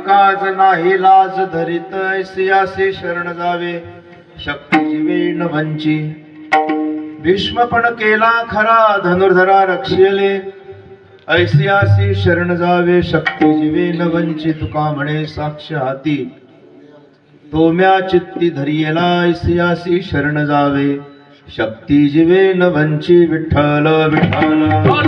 काज नाही लाज धरित ऐसियासी शरण जावे शक्ती जीवे न वंची भीष्म पण केला खरा धनुर्धरा रक्षिले ऐसियासी शरण जावे शक्ती जीवे न वंची तुका म्हणे साक्ष हाती तो म्या चित्ती धरियला ऐसियासी शरण जावे शक्ती जीवे न वंची विठ्ठल विठ्ठल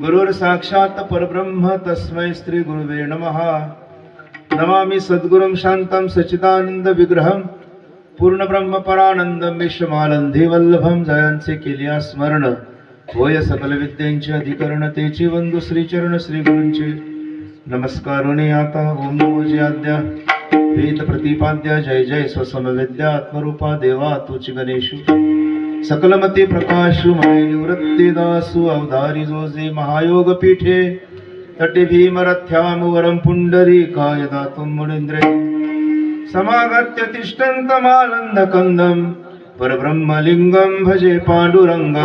गुरुर् साक्षात् परब्रह्म तस्मै श्री गुरुवे नमः। नमामि सद्गुरुं शान्तं सच्चिदानंद विग्रहं पूर्ण ब्रह्म परानंदं विश्वमानंदी वल्लभं जयांचे केलिया स्मरण होय सकल विद्यांचे अधिकरण तेची वंदू श्रीचरण श्री गुरूंचे नमस्कारोने आता ओम नमो जय आद्या वेद प्रतिपाद्या जय जय स्वसमवेद्या आत्मरूपा देवा तुच गणेशु सकलमती प्रकाशु मय निवृत्ती दासु अवधारी जोजे महायोग पीठे तटे भीमरथ्यामुवरं पुंडरीकाय दातुं मुनीन्द्रे समागत्य तिष्ठन्तमानन्दकन्दं परब्रह्मलिङ्गं भजे पाण्डुरङ्गं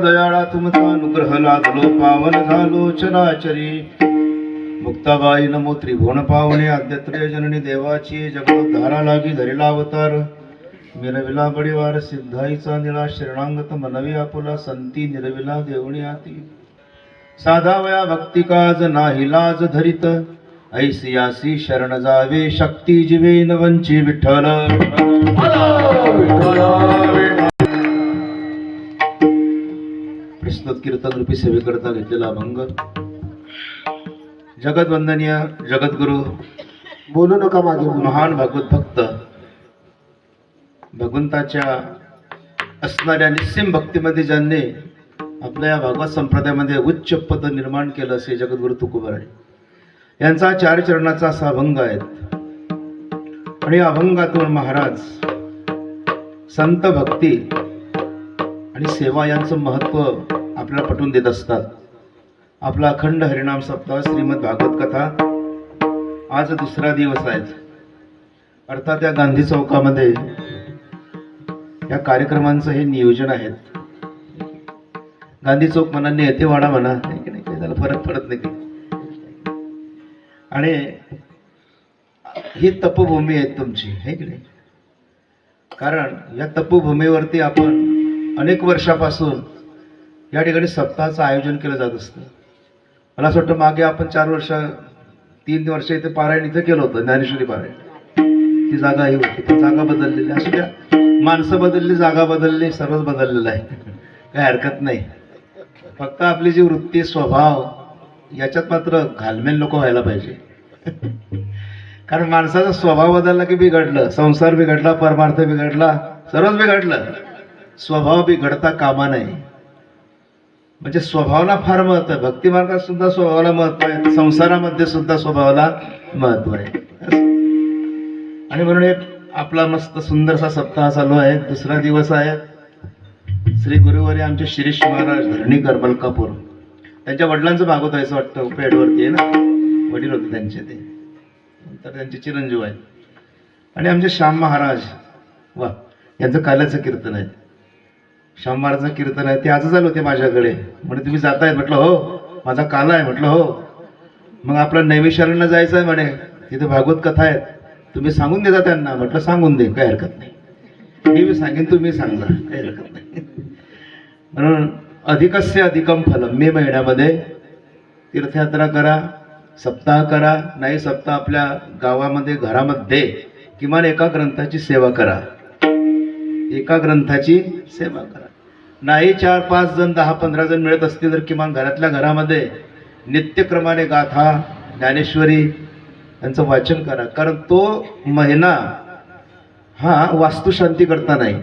दयाळा तुमचा अनुग्रह लादलो पावन झालो चराचरी मुक्ताबाई नमो त्रिभुवन पावने आद्यत्रय जननी देवाची जगोद्धारा लागी धरिला अवतार मिरविला बळीवार सिद्धाईचा निळा शरणांगत मनवी आपुला संती निरविला देवणी आती साधावया भक्ती काज नाही लाज धरित ऐसियासी शरण जावे शक्ती जीवे न वंची विठ्ठल प्रस्तुत कीर्तन रूपी सेवेकरता घेतलेला अभंग जगतवंदनीय जगद्गुरु बोलू नका मागे बोलू. महान भागवत भक्त भगवंताच्या असणाऱ्या निस्सीम भक्तीमध्ये ज्यांनी आपल्या या भागवत संप्रदायामध्ये उच्च पद निर्माण केलं असे जगद्गुरु तुकोबाराय यांचा 4 चरणाचा असा अभंग आहे. आणि अभंगातून महाराज संत भक्ती आणि सेवा यांचं महत्व आपल्याला पटवून देत असतात. आपला अखंड हरिनाम सप्ताह श्रीमद भागवत कथा आज दुसरा दिवस आहे. अर्थात या गांधी चौकामध्ये या कार्यक्रमांचं हे नियोजन आहे. गांधी चौक म्हणा नेतेवाडा म्हणा की नाही काही त्याला फरक पडत नाही. आणि ही तपभूमी आहे तुमची आहे की नाही. कारण या तपभूमीवरती आपण अनेक वर्षापासून या ठिकाणी सप्ताहाचं आयोजन केलं जात असतं. मला असं वाटतं मागे आपण 3 वर्ष इथे पारायण इथं केलं होतं ज्ञानेश्वरी पारायण. ती जागा ही होती पण जागा बदललेली असू द्या. माणसं बदलली जागा बदलली सर्वच बदललेलं आहे. काही हरकत नाही. फक्त आपली जी वृत्ती स्वभाव याच्यात मात्र घालमेल नको व्हायला पाहिजे. कारण माणसाचा स्वभाव बदलला की बिघडलं. संसार बिघडला परमार्थ बिघडला सर्वच बिघडलं. स्वभाव बिघडता कामा नये. म्हणजे स्वभावाला फार महत्व आहे. भक्ती मार्गात सुद्धा स्वभावाला महत्व आहे. संसारामध्ये सुद्धा स्वभावाला महत्व आहे. आणि म्हणून हे आपला मस्त सुंदरसा सप्ताह चालू आहे. दुसरा दिवस आहे. श्री गुरुवारी आमचे शिरीष महाराज धरणीकर मलकापूर त्यांच्या वडिलांचं भागवत आहे असं वाटतं. पेडवरती आहे ना वडील होते त्यांचे ते तर त्यांचे चिरंजीव आहेत. आणि आमचे श्याम महाराज वा यांचं काल्याचं कीर्तन आहे. श्याम महाराजचं कीर्तन आहे ते आज आले होते माझ्याकडे. म्हणजे तुम्ही जातायत म्हटलं हो माझा काला आहे म्हटलं हो. मग आपलं नैमिषारण्यला जायचं आहे म्हणे तिथे भागवत कथा आहेत तुम्ही सांगून देता त्यांना. म्हटलं सांगून दे काही हरकत नाही. मी सांगेन तुम्ही सांगा काही हरकत नाही. म्हणून अधिकस्य अधिकम फलम. मे महिन्यामध्ये तीर्थयात्रा करा सप्ताह करा. नाही सप्ताह आपल्या गावामध्ये घरामध्ये किमान एका ग्रंथाची सेवा करा. एका ग्रंथाची सेवा करा. नाही 4-5 जण 10-15 जण मिळत असतील तर किमान घरातल्या घरामध्ये नित्यक्रमाने गाथा ज्ञानेश्वरी यांचं वाचन करा. कारण तो महिना हा वास्तुशांती करता नाही.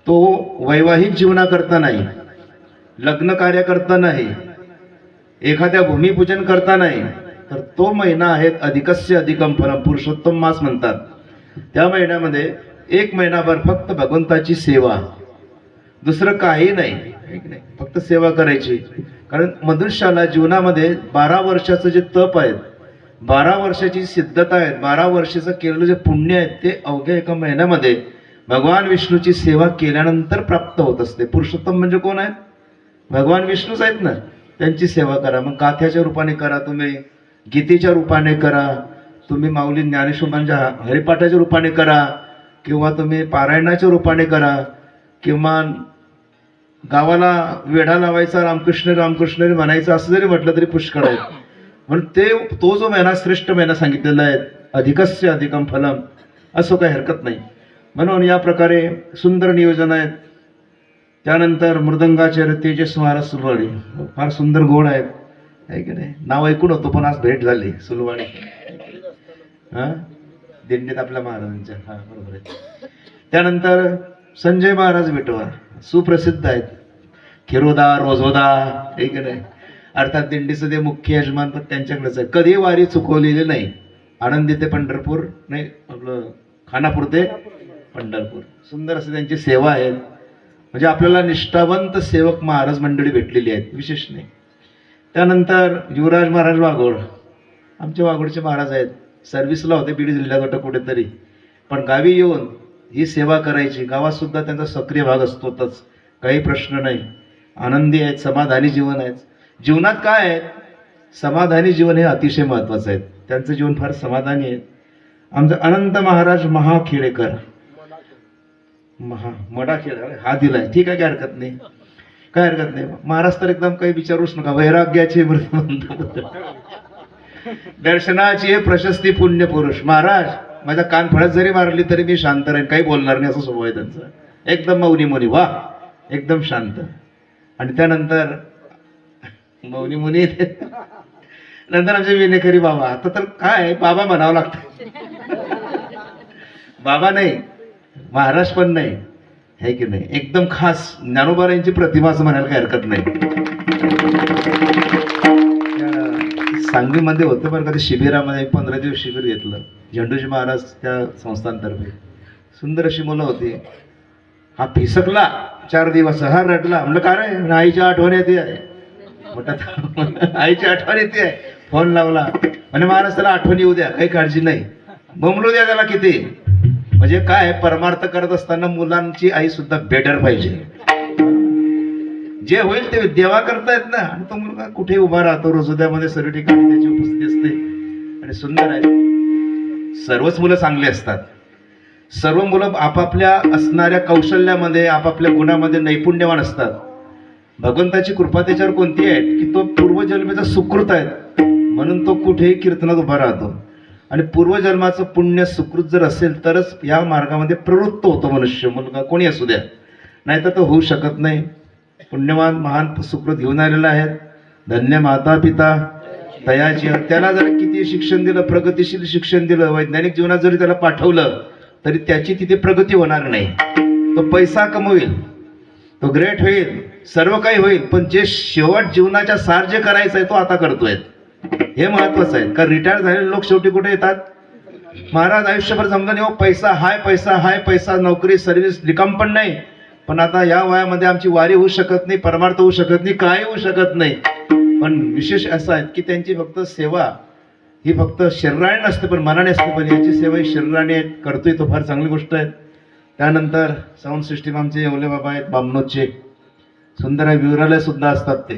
तो वैवाहिक जीवनाकरता नाही. लग्न कार्य करता नाही. एखाद्या भूमिपूजन करता नाही. तर तो महिना आहे अधिकस्य अधिकम फलम. पुरुषोत्तम मास म्हणतात. त्या महिन्यामध्ये 1 महिनाभर फक्त भगवंताची सेवा दुसरं काही नाही. फक्त सेवा करायची. कारण मनुष्याला जीवनामध्ये 12 वर्षाचं जे तप आहे 12 वर्षाची सिद्धता आहे 12 वर्षाचं केलेलं जे पुण्य आहे ते अवघ्या एका महिन्यामध्ये भगवान विष्णूची सेवा केल्यानंतर प्राप्त होत असते. पुरुषोत्तम म्हणजे कोण आहेत भगवान विष्णूच आहेत ना. त्यांची सेवा करा. मग गाथ्याच्या रूपाने करा तुम्ही गीतेच्या रूपाने करा तुम्ही माऊली ज्ञानेश्वरांच्या हरिपाठाच्या रूपाने करा किंवा तुम्ही पारायणाच्या रूपाने करा किंवा गावाला वेढा लावायचा रामकृष्ण रामकृष्ण म्हणायचं असं जरी म्हटलं तरी पुष्कळ आहे. म्हणून तो जो महिना श्रेष्ठ महिना सांगितलेला आहे अधिकस्य अधिकम फलम असं काही हरकत नाही. म्हणून या प्रकारे सुंदर नियोजन आहेत. त्यानंतर मृदंगाचे तेजस महाराज सुलवाडी फार सुंदर गोड आहेत आहे की नाही. नाव ऐकून होतो पण आज भेट झाली सुलवाडी हां दिंडीत आपल्या महाराजांच्या. हां बरोबर आहे. त्यानंतर संजय महाराज विटवा सुप्रसिद्ध आहेत. खिरोदा रोजोदा आहे की नाही. अर्थात दिंडीचं ते मुख्य यजमान पण त्यांच्याकडेच आहे. कधी वारी चुकवलेली नाही. आनंदी ते पंढरपूर नाही आपलं खानापूर ते पंढरपूर सुंदर असं त्यांची सेवा आहे. म्हणजे आपल्याला निष्ठावंत सेवक महाराज मंडळी भेटलेली आहेत विशेष नाही. त्यानंतर युवराज महाराज वाघोड आमचे वाघोडचे महाराज आहेत. सर्व्हिसला होते बीड जिल्ह्यात वाटतं कुठेतरी पण गावी येऊन ही सेवा करायची. गावात सुद्धा त्यांचा सक्रिय भाग असतोच काही प्रश्न नाही. आनंदी आहेत समाधानी जीवन आहेत. जीवनात काय आहे समाधानी जीवन हे अतिशय महत्त्वाचं आहे. त्यांचं जीवन फार समाधानी आहे. आमचं अनंत महाराज महाखेडेकर मडा केला हा दिलाय, ठीक आहे, काय हरकत नाही, काय हरकत नाही. महाराज तर एकदम काही विचारूच नका, वैराग्याचे व्रत म्हणतात. दर्शनाची प्रशस्ती पुण्य पुरुष. महाराज माझ्या कान फळत जरी मारली तरी मी शांत राहीन, काही बोलणार नाही, असा स्वभाव आहे त्यांचा. एकदम मौनी मुनी, वा एकदम शांत. आणि त्यानंतर मौनी मुनी नंतर आमचे विनेकरी बाबा. आता तर काय बाबा म्हणावं लागतं. बाबा नाही, महाराज पण नाही, है की नाही. एकदम खास ज्ञानोबारांची प्रतिमा असं म्हणायला काही हरकत नाही. सांगलीमध्ये होतं बरं का ते शिबिरामध्ये, 15 दिवस शिबिर घेतलं झेंडूजी महाराज त्या संस्थांतर्फे. सुंदर अशी मुलं होती. हा फिसकला 4 दिवस, हा रडला. म्हणलं का रे, आईची आठवण येते आहे. म्हटलं आईची आठवण येते आहे. फोन लावला आणि महाराज त्याला आठवण येऊ द्या, काही काळजी नाही, बोंबलू द्या त्याला किती. म्हणजे काय, परमार्थ करत असताना मुलांची आई सुद्धा बेडर पाहिजे. जे होईल ते देवा करतायत ना. आणि तो मुलगा कुठे उभा राहतो, रोजोद्यामध्ये सर्व ठिकाणी त्याची उपस्थिती असते. आणि सुंदर आहे. सर्वच मुलं चांगली असतात. सर्व मुलं आपापल्या असणाऱ्या कौशल्यामध्ये, आपापल्या गुणामध्ये नैपुण्यवान असतात. भगवंताची कृपा त्याच्यावर कोणती आहे की तो पूर्वजन्मेचा सुकृत आहे, म्हणून तो कुठेही कीर्तनात उभा राहतो. आणि पूर्वजन्माचं पुण्य सुकृत जर असेल तरच या मार्गामध्ये प्रवृत्त होतो मनुष्य, मुलगा कोणी असू द्या, नाहीतर तो होऊ शकत नाही. पुण्यवान महान सुकृत घेऊन आलेला आहे. धन्य माता पिता तयाची. त्याला जर किती शिक्षण दिलं, प्रगतिशील शिक्षण दिलं, वैज्ञानिक जीवनात जरी त्याला पाठवलं तरी त्याची तिथे प्रगती होणार नाही. तो पैसा कमवेल, तो ग्रेट होईल, सर्व काही होईल, पण जे शेवट जीवनाच्या सार जे करायचं आहे तो आता करतोय, हे महत्वाचं आहे. कारण रिटायर झालेले लोक शेवटी कुठे येतात. महाराज आयुष्यभर समजा हो पैसा हाय, पैसा हाय, पैसा, नोकरी, सर्व्हिस, रिकाम पण नाही. पण आता या वयामध्ये आमची वारी होऊ शकत नाही, परमार्थ होऊ शकत नाही, काय होऊ शकत नाही. पण विशेष असं आहे की त्यांची फक्त सेवा ही फक्त शरीराने नसते पण मनाने असते. पण याची सेवा ही शरीराने करतोय तो फार चांगली गोष्ट आहे. त्यानंतर साऊंड सिस्टीम आमचे येवले बाबा आहेत बामनोदचे. सुंदर आहे. विवराला सुद्धा असतात, ते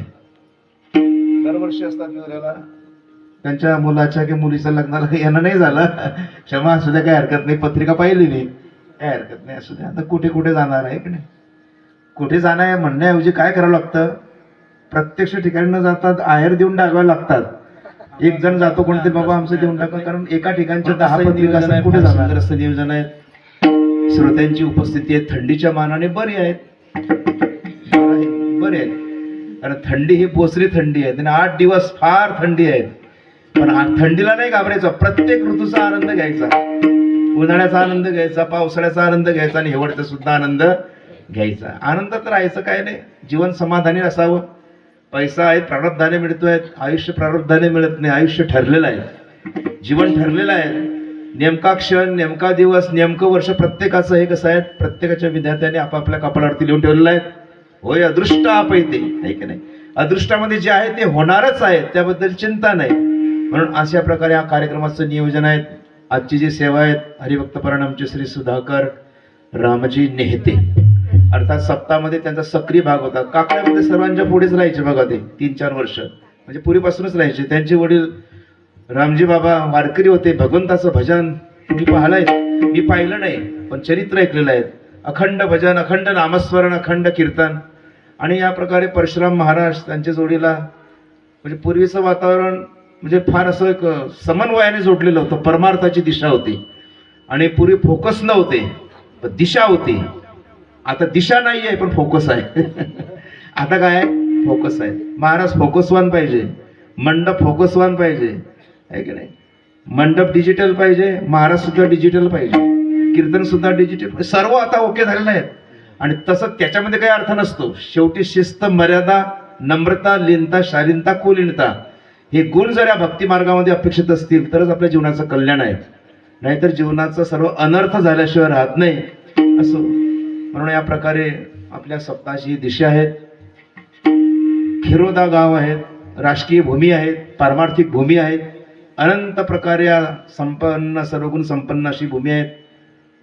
दरवर्षी असतात विवराला. त्यांच्या मुलाच्या किंवा मुलीच्या लग्नाला यांना नाही झालं, क्षमा असू द्या, काही हरकत नाही. पत्रिका पाहिली मी, काय हरकत नाही, असू द्या. आता कुठे कुठे जाणार आहे की नाही, कुठे जाणार आहे म्हणण्याऐवजी काय करावं लागतं, प्रत्यक्ष ठिकाणी न जातात आहेर देऊन टाकावे लागतात. एक जण जातो कोणते बाबा आमचं देऊन टाका, कारण एका ठिकाणच्या 10 पत्रिका असतात, कुठे जाणार. असं नियोजन आहे. श्रोत्यांची उपस्थिती आहे थंडीच्या मानाने बरी आहेत, बरे आहेत. कारण थंडी ही बोसरी थंडी आहे, आणि 8 दिवस फार थंडी आहे. पण थंडीला नाही घाबरायचं, प्रत्येक ऋतूचा आनंद घ्यायचा. उन्हाळ्याचा आनंद घ्यायचा, पावसाळ्याचा आनंद घ्यायचा, आणि हिवाळ्याचा सुद्धा आनंद घ्यायचा. आनंदात राहायचं काय नाही, जीवन समाधानी असावं. पैसा आहे, प्रारब्धाने मिळतोय, आयुष्य प्रारब्धाने मिळत नाही. आयुष्य ठरलेलं आहे, जीवन ठरलेलं आहे. नेमका क्षण, नेमका दिवस, नेमकं वर्ष प्रत्येकाचं हे कसं आहे, प्रत्येकाच्या विद्यार्थ्याने आपापल्या कपाळावरती लिहून ठेवलेलं आहे. होय अदृष्ट आप येते, नाही की नाही. अदृष्टामध्ये जे आहे ते होणारच आहे, त्याबद्दल चिंता नाही. म्हणून अशा प्रकारे या कार्यक्रमाचं नियोजन आहे. आजची जी सेवा आहेत, हरिभक्त परिणामचे श्री सुधाकर रामजी नेहते, अर्थात सप्ताहामध्ये त्यांचा सक्रिय भाग होता. काकड्यामध्ये सर्वांच्या पुढेच राहायचे बघा, ते 3-4 वर्ष म्हणजे पूर्वीपासूनच राहायचे. त्यांचे वडील रामजी बाबा वारकरी होते. भगवंताचं भजन तुम्ही पाहिलंय, मी पाहिलं नाही पण चरित्र ऐकलेलं आहे. अखंड भजन, अखंड नामस्मरण, अखंड कीर्तन. आणि या प्रकारे परशुराम महाराज त्यांच्या जोडीला, म्हणजे पूर्वीचं वातावरण म्हणजे फार असं एक समन्वयाने जोडलेलं होतं. परमार्थाची दिशा होती, आणि पूर्वी फोकस नव्हते पण दिशा होती. आता दिशा नाही आहे पण फोकस आहे. आता काय फोकस आहे. महाराज फोकसवान पाहिजे, मंडप फोकसवान पाहिजे, आहे की नाही. मंडप डिजिटल पाहिजे, महाराज सुद्धा डिजिटल पाहिजे, कीर्तन सुद्धा डिजिटल, सर्व आता ओके झालेलं आहे. आणि तसं त्याच्यामध्ये काही अर्थ नसतो. शेवटी शिस्त, मर्यादा, नम्रता, लीनता, शालीनता, कुलीनता हे गुण जर या भक्ती मार्गामध्ये अपेक्षित असतील तरच आपल्या जीवनाचं कल्याण आहे. नाहीतर जीवनाचा सर्व अनर्थ झाल्याशिवाय राहत नाही असं. म्हणून या प्रकारे आपल्या सप्ताहाची ही दिशा आहेत. खिरोदा गाव आहेत, राजकीय भूमी आहेत, पारमार्थिक भूमी आहेत, अनंत प्रकारे या संपन्न, सर्वगुण संपन्न अशी भूमी आहेत.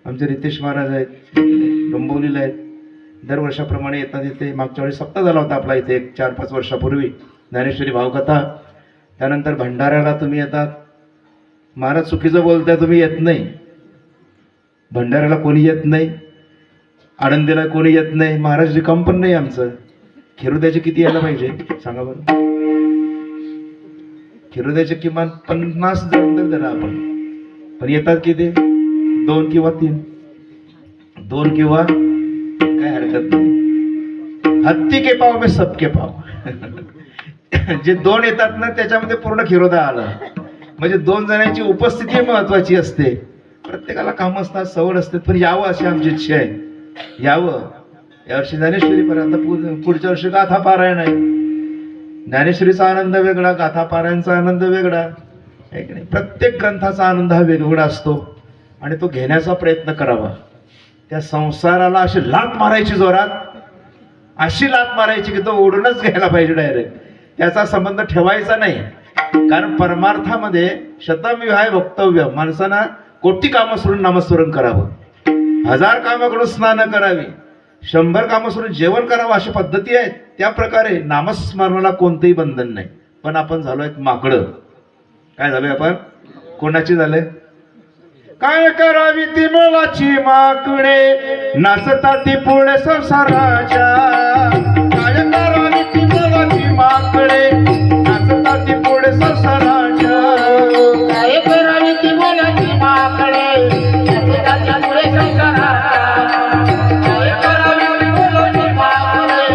आमचे रितेश महाराज आहेत, डोंबिवलीला आहेत. दरवर्षाप्रमाणे येतात इथे. मागच्या वेळी सप्ताह झाला होता आपला इथे 4-5 वर्षापूर्वी, ज्ञानेश्वरी भावकथा. त्यानंतर भंडाऱ्याला तुम्ही येतात. महाराज चुकीचं बोलताय, तुम्ही येत नाही. भंडाऱ्याला कोणी येत नाही. आनंदीला कोणी येत नाही, महाराज रिकाम पण नाही आमचं. खिरोद्याचे किती यायला पाहिजे सांगा बरं. खिरोद्याचे किमान 50 जण तर धरा आपण, पण येतात किती? 2 किंवा 3. 2 किंवा काय हरकत नाही. हत्ती के पाव में सबके पाव. जे 2 येतात ना त्याच्यामध्ये पूर्ण खिरोदा आला. म्हणजे 2 जणांची उपस्थिती महत्वाची असते. प्रत्येकाला काम असतात, सवड असते, पण यावं अशी आमची इच्छा आहे. यावं. यावर्षी ज्ञानेश्वरी पर्यंत, पुढच्या वर्षी गाथा पारायण आहे. ज्ञानेश्वरीचा आनंद वेगळा, गाथा पारायणचा आनंद वेगळा आहे की नाही. प्रत्येक ग्रंथाचा आनंद हा वेगवेगळा असतो आणि तो घेण्याचा प्रयत्न करावा. त्या संसाराला अशी लात मारायची जोरात, अशी लात मारायची की तो ओढूनच घ्यायला पाहिजे डायरेक्ट. त्याचा संबंध ठेवायचा नाही. कारण परमार्थामध्ये शतम विहाय वक्तव्य, माणसानं कोटी कामं सोडून नामस्मरण करावं, 1000 कामं करून स्नान करावी, 100 कामं सोडून जेवण करावं, अशा पद्धती आहेत. त्या प्रकारे नामस्मरणाला कोणतंही बंधन नाही. पण आपण झालोय माकडं. काय झालोय आपण? कोणाची झालंय? काय करावी ती मोलाची माकडे, नाचता ती पुढे संसाराच्या. काय करावी ती मोलाची माकडे, नाचता ती पुढे संसाराच्या. काय करावी ती मोलाची माकडे, नाचता ती पुढे संसाराच्या. काय करावी ती मोलाची माकडे,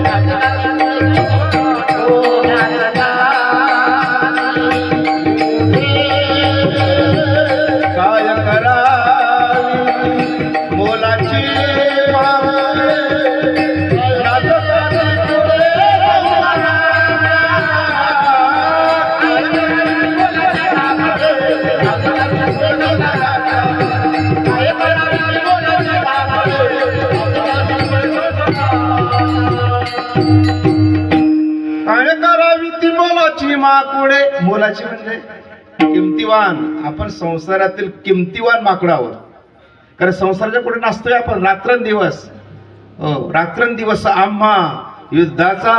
नाचता ती पुढे संसाराच्या. ओ नाचता काय करावी मोलाची माकडे, नाचता ती पुढे काय करावी ती मोलाची माकुडे. मोलाची म्हणजे किमतीवान. आपण संसारातील किमतीवान माकडं आहोत. कारण संसाराच्या पुढे नसतोय आपण रात्रंदिवस. रात्रंदिवस आम्हा युद्धाचा.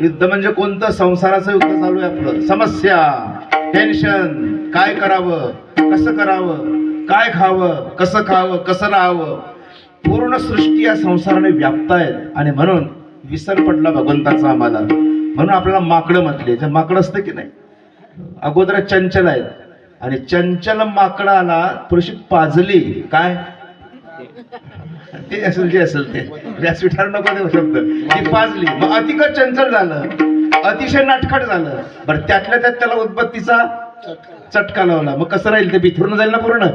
युद्ध म्हणजे कोणतं? संसाराचं युद्ध चालू आहे आपलं. समस्या, टेन्शन, काय करावं, कसं करावं, काय खावं, कसं खावं, कसं राहावं. पूर्ण सृष्टी या संसाराने व्याप्त आहेत. आणि म्हणून विसर पडला भगवंताचा आम्हाला. म्हणून आपल्याला माकडं म्हटले. जे माकडं असतं की नाही, अगोदर चंचल आहेत. आणि चंचल माकडाला थोडीशी पाजली, काय ते असेल जे असेल ते, व्यासपीठावर नको देऊ शब्द, ती पाजली, मग अधिक चंचल झालं, अतिशय नाटखट झालं. बरं त्यातल्या त्यात त्याला उदबत्तीचा चटका लावला, मग कसं राहील? ते बिथरून जाईल ना पूर्ण.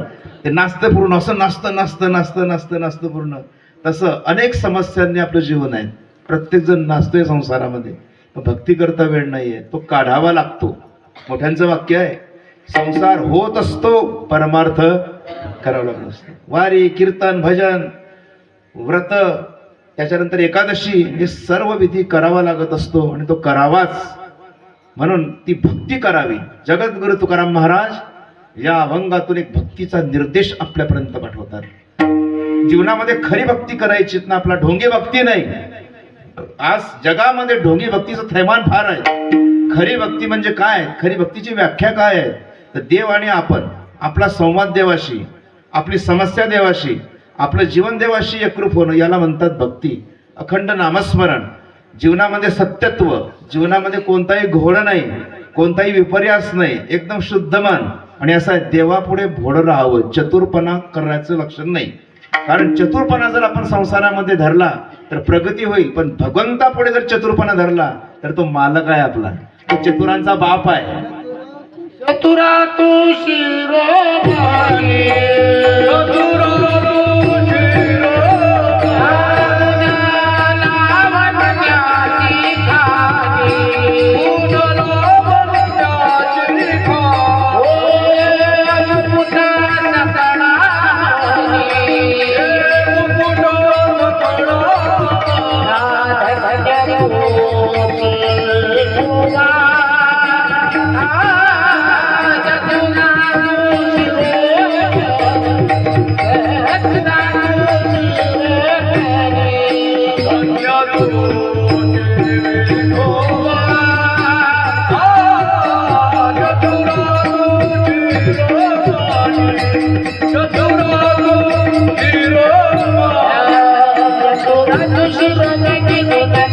ते नाचतं पूर्ण, असं नाचतं नाचतं नाचतं नाचतं नाचतं पूर्ण. तसं अनेक समस्यांनी आपलं जीवन आहे. प्रत्येक जण नाचतोय संसारामध्ये, पण भक्ती करता वेळ नाहीये, तो काढावा लागतो. मोठ्यांचं वाक्य आहे, संसार होत असतो, परमार्थ करावा लागत असतो. वारी, कीर्तन, भजन, व्रत, त्याच्यानंतर एकादशी, हे सर्व विधी करावा लागत असतो आणि तो करावाच. म्हणून ती भक्ती करावी. जगद्गुरु तुकाराम महाराज या अभंगातून एक भक्तीचा निर्देश आपल्यापर्यंत पाठवतात. जीवनामध्ये खरी भक्ती करायची ना, आपला ढोंगी भक्ती नाही. आज जगामध्ये ढोंगी भक्तीचं थैमान फार आहे. खरी भक्ती म्हणजे काय? खरी भक्तीची व्याख्या काय आहे? तर देव आणि आपण, आपला संवाद देवाशी, आपली समस्या देवाशी, आपलं जीवन देवाशी एकरूप होणं, याला म्हणतात भक्ती. अखंड नामस्मरण, जीवनामध्ये सत्यत्व, जीवनामध्ये कोणताही घोळ नाही, कोणताही विपर्यास नाही, एकदम शुद्ध मन. आणि असं आहे, देवापुढे भोळं राहावं, चतुरपणा करण्याचं लक्षण नाही. कारण चतुरपणा जर आपण संसारामध्ये धरला तर प्रगती होईल, पण भगवंतापुढे जर चतुरपणा धरला तर तो मालक आहे आपला, तो चतुरांचा बाप आहे. चतुरा तू शिरोमणी, चतुरा तू शिरोमणी, नामज्ञाती खाणी, पूजलो मनुष्याची खाणी, मुकुटा सकळानी, मुकुटो सकळो, राधा भजतो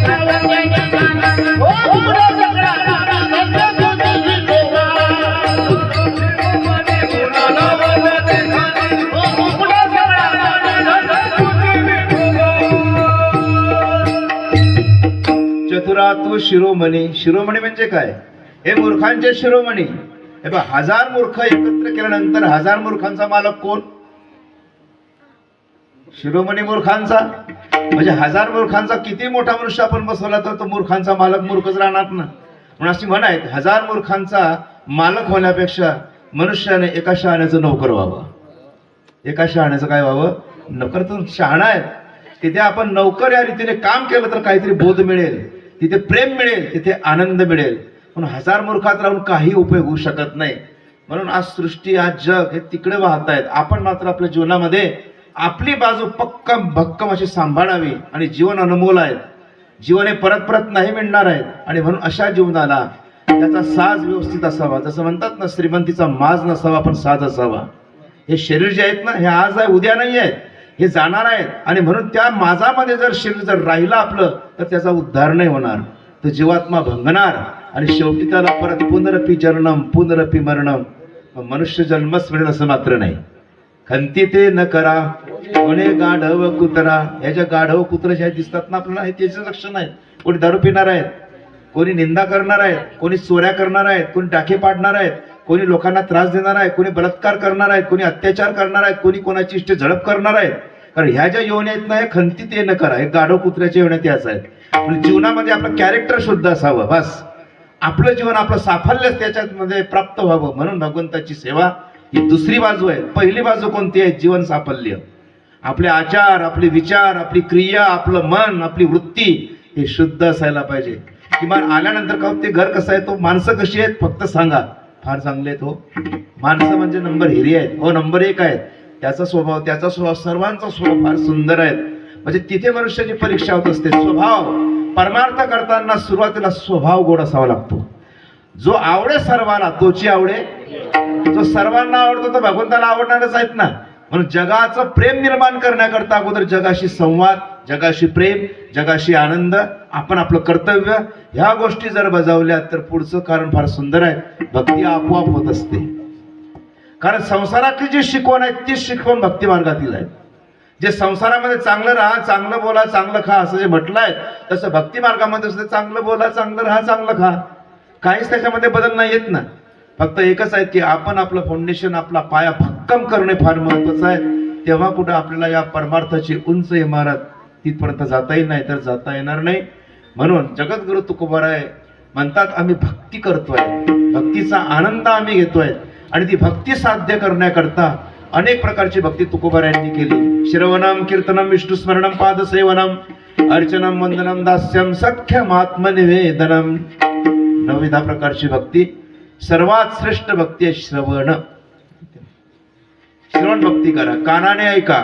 वंद्याची गाणं हो पुढे सगळा तुझी सेवा हो पुढे सगळा चतुरा तू शिरोमणी. शिरोमणी म्हणजे काय? हे मूर्खांचे शिरोमणी. हे बघ, 1000 मूर्ख एकत्र केल्यानंतर 1000 मूर्खांचा मालक कोण? शिरोमणी मूर्खांचा. म्हणजे 1000 मूर्खांचा किती मोठा मनुष्य आपण बसवला तर तो मूर्खांचा मालक मूर्खच राहणार ना. म्हणून अशी म्हण आहे, 1000 मूर्खांचा मालक होण्यापेक्षा मनुष्याने एका शहाण्याचं नोकर व्हावं. एका शहाण्याचं काय व्हावं? नोकर. तर शहाणा आहे तिथे आपण नोकर या रीतीने काम केलं तर काहीतरी बोध मिळेल, तिथे प्रेम मिळेल, तिथे आनंद मिळेल. पण 1000 मूर्खात राहून काही उपयोग होऊ शकत नाही. म्हणून आज सृष्टी, आज जग हे तिकडे वाहत आहेत. आपण मात्र आपल्या जीवनामध्ये आपली बाजू पक्कम भक्कम अशी सांभाळावी. आणि जीवन अनमोल आहे, जीवन हे परत परत नाही मिळणार आहे. आणि म्हणून अशा जीवनाला त्याचा साज व्यवस्थित असावा. जसं म्हणतात ना, श्रीमंतीचा माज नसावा पण साज असावा. हे शरीर जे आहेत ना, हे आज आहे उद्या नाही आहेत, हे जाणार आहेत. आणि म्हणून त्या माजामध्ये जर शरीर जर राहिलं आपलं तर त्याचा उद्धार नाही होणार, तर जीवात्मा भंगणार. आणि शेवटी त्याला परत पुनरपी जन्म पुनरपी मरणम, मनुष्य जन्मच मिळेल असं मात्र नाही. खंती ते न करा कोणे गाढव कुत्रा. ह्या ज्या गाढव कुत्रा ज्या दिसतात ना आपल्याला, हे त्याचे लक्षण आहेत. कोणी दारू पिणार आहेत, कोणी निंदा करणार आहेत, कोणी चोऱ्या करणार आहेत, कोणी टाके पाडणार आहेत, कोणी लोकांना त्रास देणार आहे, कोणी बलात्कार करणार आहेत, कोणी अत्याचार करणार आहेत, कोणी कोणाची इष्ट झडप करणार आहेत. कारण ह्या ज्या योन्या आहेत ना, हे खंती ते न करा, हे गाढव कुत्र्याच्या योन्या त्याच आहेत. म्हणजे जीवनामध्ये आपलं कॅरेक्टर शुद्ध असावं, बस आपलं जीवन आपलं साफल्यच त्याच्यामध्ये प्राप्त व्हावं. म्हणून भगवंताची सेवा ही दुसरी बाजू आहे. पहिली बाजू कोणती आहे? जीवन साफल्य. आपले आचार, आपले विचार, आपली क्रिया, आपलं मन, आपली वृत्ती हे शुद्ध असायला पाहिजे. किमान आल्यानंतर का ते घर कसं आहे, तो माणसं कशी आहेत फक्त सांगा. फार चांगले आहेत हो माणसं, म्हणजे नंबर हिरी आहेत हो, नंबर 1 आहेत. त्याचा स्वभाव सर्वांचा स्वभाव फार सुंदर आहे. म्हणजे तिथे मनुष्याची परीक्षा होत असते. स्वभाव परमार्थ करताना सुरुवातीला स्वभाव गोड असावा लागतो. जो आवडे सर्वांना तोची आवडे. जो सर्वांना आवडतो तो भगवंताला आवडणारच आहेत ना. म्हणून जगाचं प्रेम निर्माण करण्याकरता अगोदर जगाशी संवाद, जगाशी प्रेम, जगाशी आनंद, आपण आपलं कर्तव्य ह्या गोष्टी जर बजावल्या तर पुढचं कारण फार सुंदर आहे. भक्ती आपोआप होत असते. कारण संसारातली जी शिकवण आहे तीच शिकवण भक्ती मार्गातील आहे. जे संसारामध्ये चांगलं राहा, चांगलं बोला, चांगलं खा असं जे म्हटलं आहे, तसं भक्ती मार्गामध्ये असतं चांगलं बोला, चांगलं राहा, चांगलं खा. काहीच त्याच्यामध्ये बदल नाही येत ना. फक्त एकच आहे की आपण आपलं फाउंडेशन, आपला पाया भक्कम करणे फार महत्वाचं आहे. तेव्हा कुठं आपल्याला या परमार्थाची उंच इमारत तिथपर्यंत जाता येईल, नाही तर जाता येणार नाही. म्हणून जगद्गुरु तुकोबाराय म्हणतात, आम्ही भक्ती करतोय, भक्तीचा आनंद आम्ही घेतोय. आणि ती भक्ती साध्य करण्याकरता अनेक प्रकारची भक्ती तुकोबारायांनी केली. श्रवणम, कीर्तनम, विष्णुस्मरणम, पादसेवनम, अर्चनम, वंदनम, दास्यम, सख्यम, आत्मनिवेदनम. 9 प्रकारची भक्ती. सर्वात श्रेष्ठ भक्ती आहे श्रवण. श्रवण भक्ती करा, कानाने ऐका,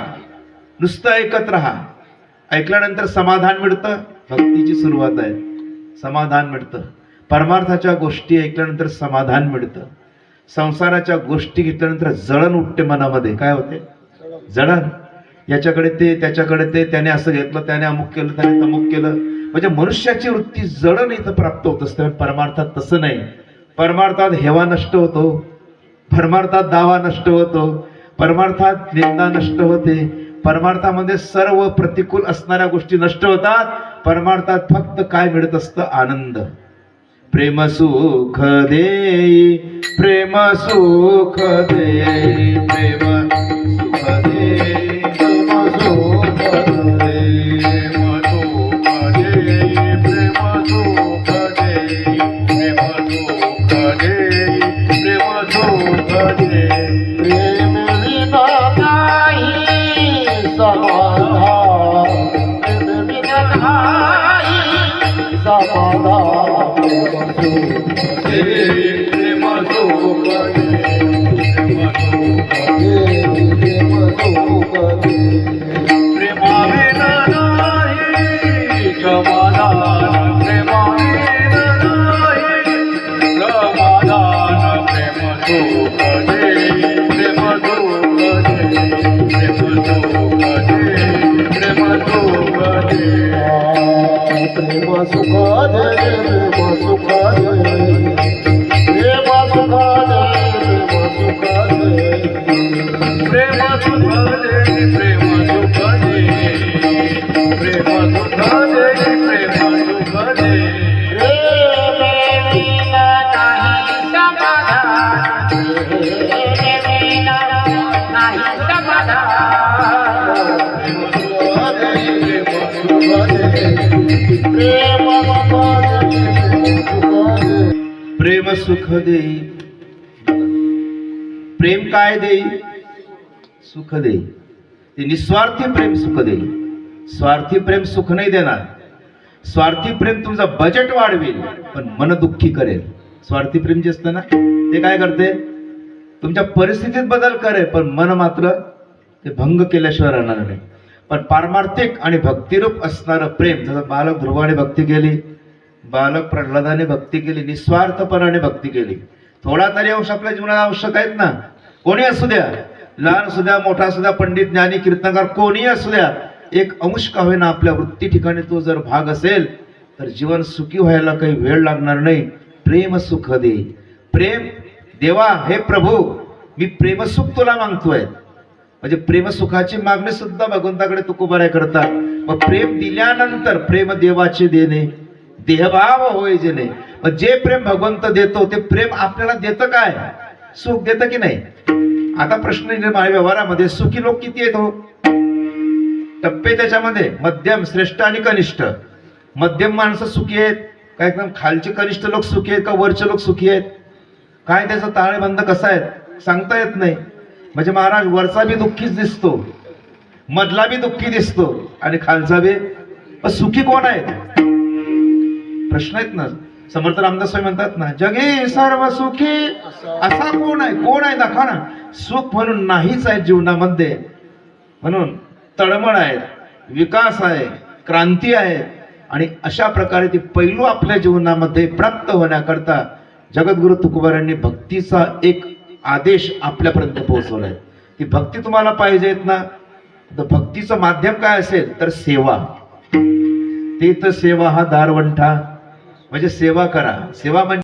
नुसतं ऐकत राहा. ऐकल्यानंतर समाधान मिळतं, भक्तीची सुरुवात आहे. समाधान मिळतं. परमार्थाच्या गोष्टी ऐकल्यानंतर समाधान मिळतं. संसाराच्या गोष्टी घेतल्यानंतर जळण उठते मनामध्ये. काय होते? जळण. याच्याकडे ते, त्याच्याकडे ते, त्याने असं घेतलं, त्याने अमुक केलं, त्याने तमुक केलं. म्हणजे मनुष्याची वृत्ती जळण इथं प्राप्त होत असते. परमार्थात तसं नाही. परमार्थात हेवा नष्ट होतो, परमार्थात दावा नष्ट होतो, परमार्थात निंदा नष्ट होते, परमार्थामध्ये सर्व प्रतिकूल असणाऱ्या गोष्टी नष्ट होतात. परमार्थात फक्त काय मिळत असतं? आनंद. प्रेम सुख देई, प्रेम सुख देई, प्रेम सुख देई, प्रेम सुख देई, प्रेम सुख देई, प्रेम सुख देई, प्रेम सुख देई, प्रेम सुख देई. प्रेम विना नाही समाधान, प्रेम विना नाही समाधान. प्रेम सुख देई, प्रेम सुख देई, प्रेम सुख देई. प्रेमाविना नाही समाधान, प्रेमाविना नाही समाधान. प्रेम सुख देई, प्रेम सुख देई, प्रेम सुख देई, प्रेम सुख देई. प्रेम सुख दे प्रेम सुख दे प्रेम सुख दे प्रेम सुख दे प्रेम सुख दे प्रेम सुख दे प्रेम सुख दे प्रेम सुख देई प्रेम काय देई सुख देई ते निस्वार्थी प्रेम सुख देई स्वार्थी प्रेम सुख नाही देणार स्वार्थी प्रेम तुमचं बजेट वाढवेल पण मन दुःखी करेल स्वार्थी प्रेम जे असतं ना ते काय करते तुमच्या परिस्थितीत बदल करेल पण मन मात्र ते भंग केल्याशिवाय राहणार नाही पण पारमार्थिक आणि भक्तिरूप असणारं प्रेम जसं बालक ध्रुवाने भक्ती केली बालक प्रल्हादाने भक्ती केली निस्वार्थपणाने भक्ती केली थोडा तरी अंश आपल्या जीवनात आवश्यक आहेत ना कोणी असू द्या लहान असू द्या मोठा असू द्या पंडित ज्ञानी कीर्तनकार कोणी असू द्या एक अंश का होईना आपल्या वृत्ती ठिकाणी तो जर भाग असेल तर जीवन सुखी व्हायला काही वेळ लागणार नाही प्रेम सुख दे प्रेम देवा हे प्रभू मी प्रेमसुख तुला मागतोय म्हणजे प्रेमसुखाची मागणी सुद्धा भगवंताकडे तुकोबाऱ्या करतात मग प्रेम दिल्यानंतर प्रेम देवाचे देणे देहभाव होय जेणे मग जे प्रेम भगवंत देतो ते प्रेम आपल्याला देतं काय सुख देतं की नाही आता प्रश्न निर्माण व्यवहारामध्ये सुखी लोक किती आहेत हो टप्पे त्याच्यामध्ये मध्यम श्रेष्ठ आणि कनिष्ठ मध्यम माणसं सुखी आहेत का एकदम खालचे कनिष्ठ लोक सुखी आहेत का वरचे लोक सुखी आहेत काय त्याचा ताळेबंद कसा आहे सांगता येत नाही म्हणजे महाराज वरचा बी दुःखीच दिसतो मधला बी दुःखी दिसतो आणि खालचा बी पण सुखी कोण आहेत प्रश्न आहेत ना समर्थ रामदास स्वामी म्हणतात ना जगे सर्व सुखी असा कोण आहे दाखवा ना सुख म्हणून नाहीच आहे जीवनामध्ये म्हणून तळमळ आहेत विकास आहे क्रांती आहे आणि अशा प्रकारे ती पैलू आपल्या जीवनामध्ये प्राप्त होण्याकरता जगद्गुरु तुकोबारांनी भक्तीचा एक आदेश आपल्यापर्यंत पोहोचवलाय ती भक्ती तुम्हाला पाहिजेत ना तर भक्तीचं माध्यम काय असेल तर सेवा तीर्थ सेवा हा दारवंठा म्हणजे सेवा करा सेवा म्हणजे